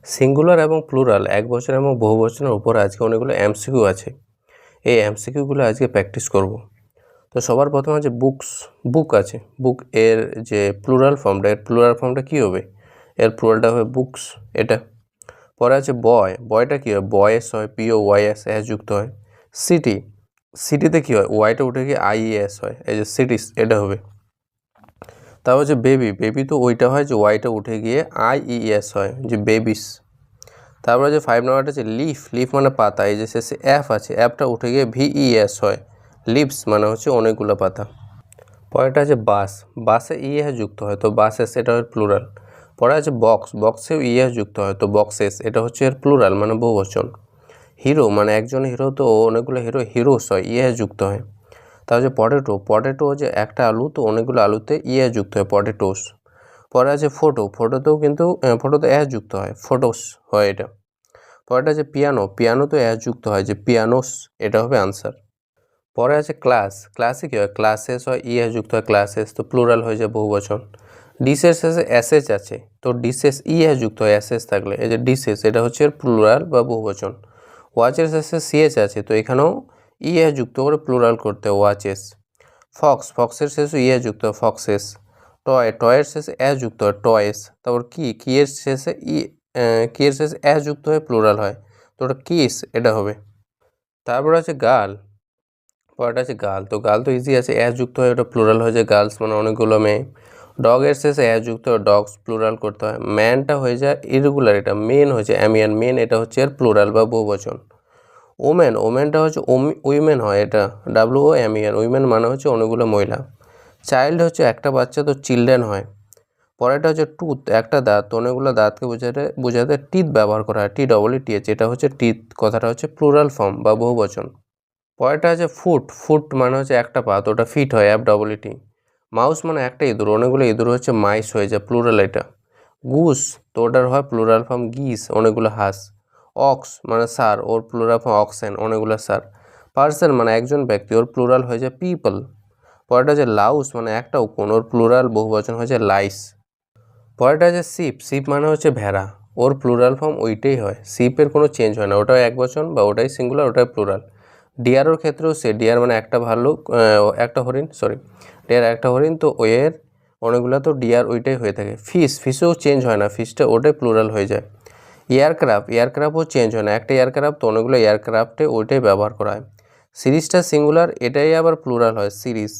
Singular এবং plural একবচন এবং বহুবচনের উপরে আজকে অনেকগুলো এমসিকিউ আছে। এই এমসিকিউগুলো আজকে প্র্যাকটিস করব। তো সবার প্রথমে আছে বুক আছে। বুক এর যে প্লুরাল ফর্মটা কী হবে? এর প্লুরালটা হবে বুকস, এটা। পরে আছে বয়টা কী হয়? বয়েস হয়, POYS এস যুক্ত হয়। সিটিতে কী হয়? ওয়াইটা উঠে গিয়ে IES হয়, এই যে সিটিস, এটা হবে। তারপর হচ্ছে বেবি তো ওইটা হয় যে ওয়াইটা উঠে গিয়ে IES হয়, যে বেবিস। তারপরে যে 5 নাম্বারটা আছে লিফ মানে পাতা, এই যে শেষে এফ আছে, এফটা উঠে গিয়ে VES হয়, লিভস মানে হচ্ছে অনেকগুলো পাতা। পরেরটা আছে বাসে ইএস যুক্ত হয়, তো বাসেস, এটা হয় প্লুরাল। পরে আছে বক্সেও ইএস যুক্ত হয়, তো বক্সেস, এটা হচ্ছে এর প্লুরাল মানে বহুবচন। হিরো মানে একজন হিরো, তো অনেকগুলো হিরোস হয়, ইএস যুক্ত হয়। তাহলে যে পটেটো যে একটা আলু, তো অনেকগুলো আলুতে ইএস যুক্ত হয়, পটেটোস। পরে আছে ফটোতেও কিন্তু ফটোতে এস যুক্ত হয়, ফটোস হয় এটা। পরেরটা আছে পিয়ানো তো এস যুক্ত হয়, যে পিয়ানোস, এটা হবে আনসার। পরে আছে ক্লাসে কী হয়? ক্লাসেস হয়, ইএস যুক্ত হয়, ক্লাসেস, তো প্লুরাল হয়ে যায় বহুবচন। ডিশের শেষে এসএস আছে, তো ডিশেস ইএস যুক্ত হয়, এসএস থাকলে, এই যে ডিশেস, এটা হচ্ছে প্লুরাল বা বহুবচন। ওয়াচের শেষে সিএচ আছে, তো এখানেও ইএস যুক্ত করে প্লুরাল করতে হয়, ওয়াচেস। ফক্সের শেষে ইএস যুক্ত হয়, ফক্সেস। টয়ের শেষে এস যুক্ত হয়, টয়েস। তারপর কিয়ের শেষে এস যুক্ত হয়ে প্লুরাল হয়, তো ওটা কিস, এটা হবে। তারপর আছে পরেরটা আছে গার্ল তো ইজি আছে, এস যুক্ত হয়, ওটা প্লুরাল হয়ে যায়, গার্লস মানে অনেকগুলো মেয়ে। ডগের শেষে এস যুক্ত হয়, ডগস, প্লুরাল করতে হয়। ম্যানটা হয়ে যায় ইরেগুলার, এটা মেন হয়েছে মেন, এটা হচ্ছে এর প্লুরাল বা বহুবচন। ওমেনটা হচ্ছে উইমেন হয়, এটা WOMEN, উইমেন মানে হচ্ছে অনেকগুলো মহিলা। চাইল্ড হচ্ছে একটা বাচ্চা, তো চিলড্রেন হয়। পরেরটা হচ্ছে টুথ, একটা দাঁত, তো অনেকগুলো দাঁতকে বোঝাতে টিথ ব্যবহার করা হয়, TEETH, এটা হচ্ছে টিথ, কথাটা হচ্ছে প্লুরাল ফর্ম বা বহুবচন। পরেরটা আছে ফুট মানে হচ্ছে একটা পা, তো ওটা ফিট হয়, FEET। মাউস মানে একটা ইঁদুর, অনেকগুলো ইঁদুর হচ্ছে মাইস হয়ে যায়, প্লুরাল এটা। গুস, তো ওটার হয় প্লুরাল ফর্ম গিস, অনেকগুলো হাঁস। অক্স মানে ষাঁড়, ওর প্লুরাল ফর্ম অক্সেন, অনেকগুলো ষাঁড়। পার্সন মানে একজন ব্যক্তি, ওর প্লুরাল হয়ে যায় পিপল। পরেরটা আছে লাউস মানে একটা উকুন, ওর প্লুরাল বহুবচন হয়েছে লাইস। পরেরটা আছে শিপ মানে হচ্ছে ভেড়া, ওর প্লুরাল ফর্ম ওইটাই হয়, শিপের কোনো চেঞ্জ হয় না, ওটাও একবচন বা ওটাই সিঙ্গুলার, ওটাই প্লুরাল। ডিয়ারের ক্ষেত্রেও ডিয়ার মানে একটা ভাল্লুক, ডিয়ার একটা হরিণ, তো ওয়ের অনেকগুলো, তো ডিয়ার ওইটাই হয়ে থাকে। ফিশও চেঞ্জ হয় না, ফিশটা ওটাই প্লুরাল হয়ে যায়। এয়ারক্রাফটও চেঞ্জ হয় না, একটা এয়ারক্রাফট, তো অনেকগুলো এয়ারক্রাফটে ওইটাই ব্যবহার করা হয়। সিরিজটা সিঙ্গুলার, এটাই আবার প্লুরাল হয়, সিরিজ।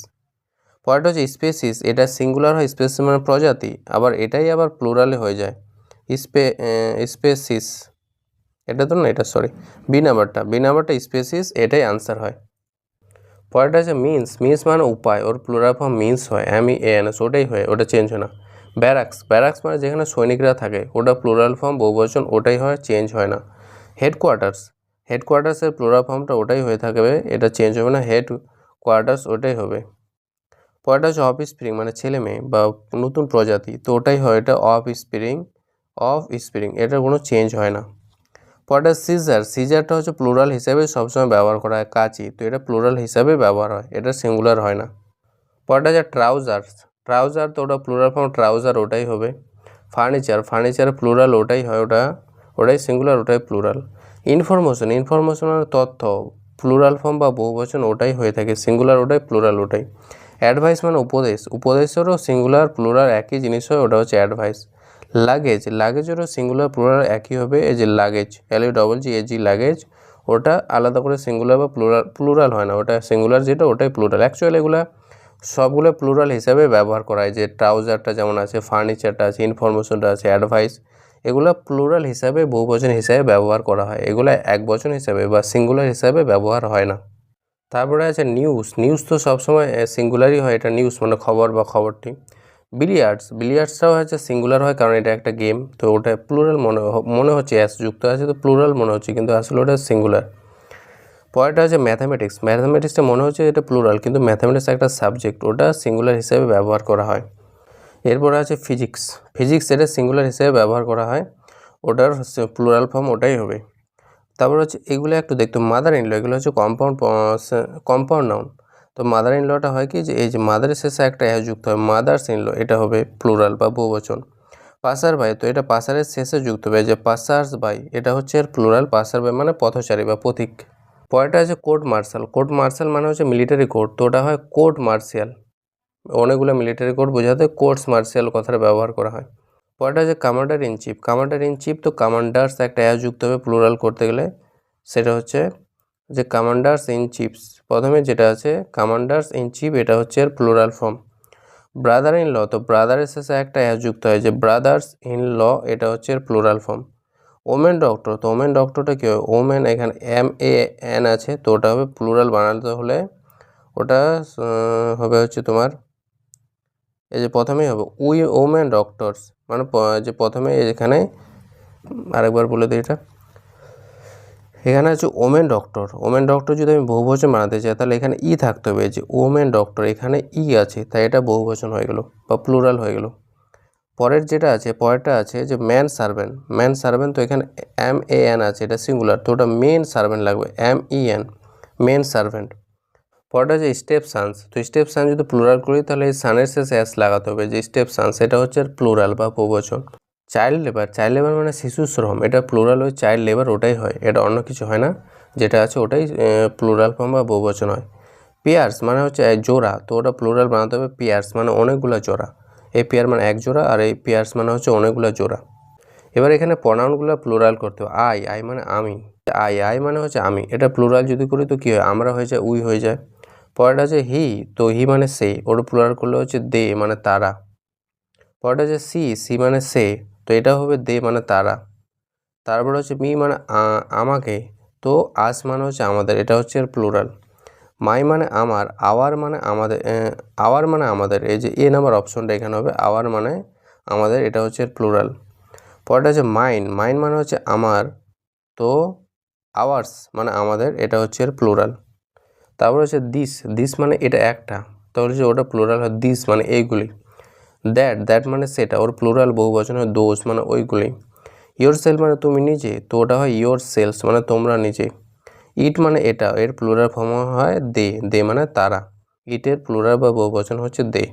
পরেরটা হচ্ছে স্পেসিস, এটা সিঙ্গুলার হয়, স্পেসিস মানে প্রজাতি, আবার এটাই আবার প্লুরালে হয়ে যায়, স্পেসিস। এটা তো না, এটা বি নাম্বারটা স্পেসিস, এটাই আনসার হয়। পরেরটা আছে মিন্স মানে উপায়, ওর প্লুরাল ফর্ম মিন্স হয়, MEANS, ওটাই হয়, ওটা চেঞ্জ হয় না। ব্যারাক্স মানে যেখানে সৈনিকরা থাকে, ওটা প্লুরাল ফর্ম বহুবচন, ওটাই হয়, চেঞ্জ হয় না। হেডকোয়ার্টার্সের প্লুরাল ফর্মটা ওটাই হয়ে থাকবে, এটা চেঞ্জ হবে না, হেডকোয়ার্টার্স, ওটাই হবে। পরেরটা হচ্ছে অফস্প্রিং মানে ছেলে মেয়ে বা নতুন প্রজাতি, তো ওটাই হয়, এটা অফস্প্রিং, এটার কোনো চেঞ্জ হয় না। পরেরটা সিজারটা হচ্ছে প্লুরাল হিসাবে সবসময় ব্যবহার করা হয়, কাঁচি, তো এটা প্লুরাল হিসাবে ব্যবহার হয়, এটা সিঙ্গুলার হয় না। পরেরটা হচ্ছে ট্রাউজার, তো ওটা প্লুরাল ফর্ম ট্রাউজার, ওটাই হবে। ফার্নিচার প্লুরাল, ওটাই হয়, ওটাই সিঙ্গুলার, ওটাই প্লুরাল। ইনফরমেশন মানে তথ্য, প্লুরাল ফর্ম বা বহুবচন, ওটাই হয়ে থাকে, সিঙ্গুলার, ওটাই প্লুরাল, ওটাই। অ্যাডভাইস মানে উপদেশেরও সিঙ্গুলার প্লুরাল একই জিনিস হয়, ওটা হচ্ছে অ্যাডভাইস। লাগেজেরও সিঙ্গুলার প্লুরাল একই হবে, এই যে লাগেজ, LUGGAG, লাগেজ, ওটা আলাদা করে সিঙ্গুলার বা প্লুরাল হয় না, ওটা সিঙ্গুলার যেটা, ওটাই প্লুরাল। অ্যাকচুয়ালি এগুলো সবগুলো প্লুরাল হিসাবে ব্যবহার করা হয়, যে ট্রাউজারটা যেমন আছে, ফার্নিচারটা আছে, ইনফরমেশনটা আছে, অ্যাডভাইস, এগুলো প্লুরাল হিসাবে বহুবচন হিসাবে ব্যবহার করা হয়, এগুলো একবচন হিসাবে বা সিঙ্গুলার হিসাবে ব্যবহার হয় না। তারপরে আছে নিউজ তো সবসময় সিঙ্গুলারই হয়, এটা নিউজ মানে খবর বা খবরটি। বিলিয়ার্ডসটাও হচ্ছে সিঙ্গুলার হয়, কারণ এটা একটা গেম, তো ওটা প্লুরাল মনে হচ্ছে, এস যুক্ত আছে, তো প্লুরাল মনে হচ্ছে, কিন্তু আসলে ওটা সিঙ্গুলার। পরেরটা হচ্ছে ম্যাথামেটিক্সটা মনে হচ্ছে এটা প্লুরাল, কিন্তু ম্যাথামেটিক্স একটা সাবজেক্ট, ওটা সিঙ্গুলার হিসেবে ব্যবহার করা হয়। এরপরে আছে ফিজিক্স, এটা সিঙ্গুলার হিসেবে ব্যবহার করা হয়, ওটার প্লুরাল ফর্ম ওটাই হবে। তারপর হচ্ছে এগুলো একটু দেখতো, মাদার ইন ল, এগুলো হচ্ছে কম্পাউন্ড নাউন। তো মাদার ইন লটা হয় কি, যে এই যে মাদারের শেষে একটা এস যুক্ত হয়, মাদার্স ইন ল, এটা হবে প্লুরাল বা বহুবচন। পাসার বাই, তো এটা পাসারের শেষে যুক্ত হবে, যে পাসার্স বাই এটা হচ্ছে এর প্লুরাল, পাসার বাই মানে পথচারী বা পথিক। পরেরটা আছে কোর্ট মার্শাল। কোর্ট মার্শাল মানে হচ্ছে মিলিটারি কোর্ট, তো ওটা হয় কোর্ট মার্শিয়াল। অনেকগুলো মিলিটারি কোর্ট বোঝাতে কোর্টস মার্শিয়াল কথাটা ব্যবহার করা হয়। পরেরটা আছে commander in chief. Commander in chief, তো কমান্ডার্স একটা অ্যাজ যুক্ত হবে প্লুরাল করতে গেলে, সেটা হচ্ছে যে কমান্ডার্স ইন চিফস। প্রথমে যেটা আছে কমান্ডার্স ইন চিফ, এটা হচ্ছে এর plural form. Brother in law, তো ব্রাদারের শেষে একটা অ্যাজ যুক্ত হয়, যে ব্রাদার্স ইন ল এটা হচ্ছে এর প্লুরাল ফর্ম। ওমেন ডক্টর, তো ওমেন ডক্টরটা কী হবে, ওমেন এখানে MAN আছে, তো ওটা হবে প্লুরাল বানাতে হলে ওটা হবে হচ্ছে তোমার এই যে প্রথমেই হবে উই ওমেন ডক্টরস, মানে যে প্রথমে এখানে আরেকবার বলে দিই, এটা এখানে আছে ওমেন ডক্টর। ওমেন ডক্টর যদি আমি বহুবচন বানাতে চাই তাহলে এখানে ই থাকতে হবে, যে ওমেন ডক্টর এখানে ই আছে, তাই এটা বহুবচন হয়ে গেল বা প্লুরাল হয়ে গেল। পরের যেটা আছে, পরেরটা আছে যে ম্যান সার্ভেন্ট। ম্যান সার্ভেন্ট, তো এখানে MAN আছে, এটা সিঙ্গুলার, তো ওটা মেন সার্ভেন্ট লাগবে, MEN, মেন সার্ভেন্ট। পরেরটা আছে স্টেপ সানস। তো স্টেপ সান যদি প্লুরাল করি তাহলে এই সানের শেষে অ্যাস লাগাতে হবে, যে স্টেপ সানস এটা হচ্ছে প্লুরাল বা বহুবচন। চাইল্ড লেবার, চাইল্ড লেবার মানে শিশু শ্রম, এটা প্লুরাল হয় চাইল্ড লেবার, ওটাই হয়, এটা অন্য কিছু হয় না, যেটা আছে ওটাই প্লুরাল ফর্ম বা বহুবচন হয়। পেয়ার্স মানে হচ্ছে জোড়া, তো ওটা প্লুরাল বানাতে হবে পেয়ার্স মানে অনেকগুলো জোড়া। এই পেয়ার মানে এক জোড়া, আর এই পেয়ার্স মানে হচ্ছে অনেকগুলো জোড়া। এবার এখানে প্রনাউনগুলো প্লুরাল করতে হবে। আই মানে আমি, আই মানে হচ্ছে আমি, এটা প্লুরাল যদি করি তো কী হয়, আমরা হয়ে যায় উই হয়ে যায়। পরেরটা আছে হি, তো হি মানে সে, ওর প্লুরাল করলে হচ্ছে দে মানে তারা। পরেরটা আছে সি মানে সে, তো এটা হবে দে মানে তারা। তারপরে হচ্ছে মি মানে আমাকে, তো আস মানে হচ্ছে আমাদের, এটা হচ্ছে এর প্লুরাল। মাই মানে আমার, আওয়ার মানে আমাদের, আওয়ার মানে আমাদের, এই যে নাম্বার অপশনটা এখানে হবে, আওয়ার মানে আমাদের, এটা হচ্ছে এর প্লুরাল। পরেরটা হচ্ছে মাইন মানে হচ্ছে আমার, তো আওয়ার্স মানে আমাদের, এটা হচ্ছে এর প্লুরাল। তারপর হচ্ছে দিস মানে এটা একটা, তাহলে যে ওটা প্লুরাল হয় দিস মানে এইগুলি। দ্যাট মানে সেটা, ওর প্লুরাল বহুবচন হয় দোজ মানে ওইগুলি। ইয়োর সেলফ মানে তুমি নিজে, তো ওটা হয় ইয়োর সেলস মানে তোমরা নিজে। ইট মানে এটা, এর প্লুরাল ফর্ম হয় দে মানে তারা, ইটের প্লুরাল বা বহুবচন হচ্ছে দে।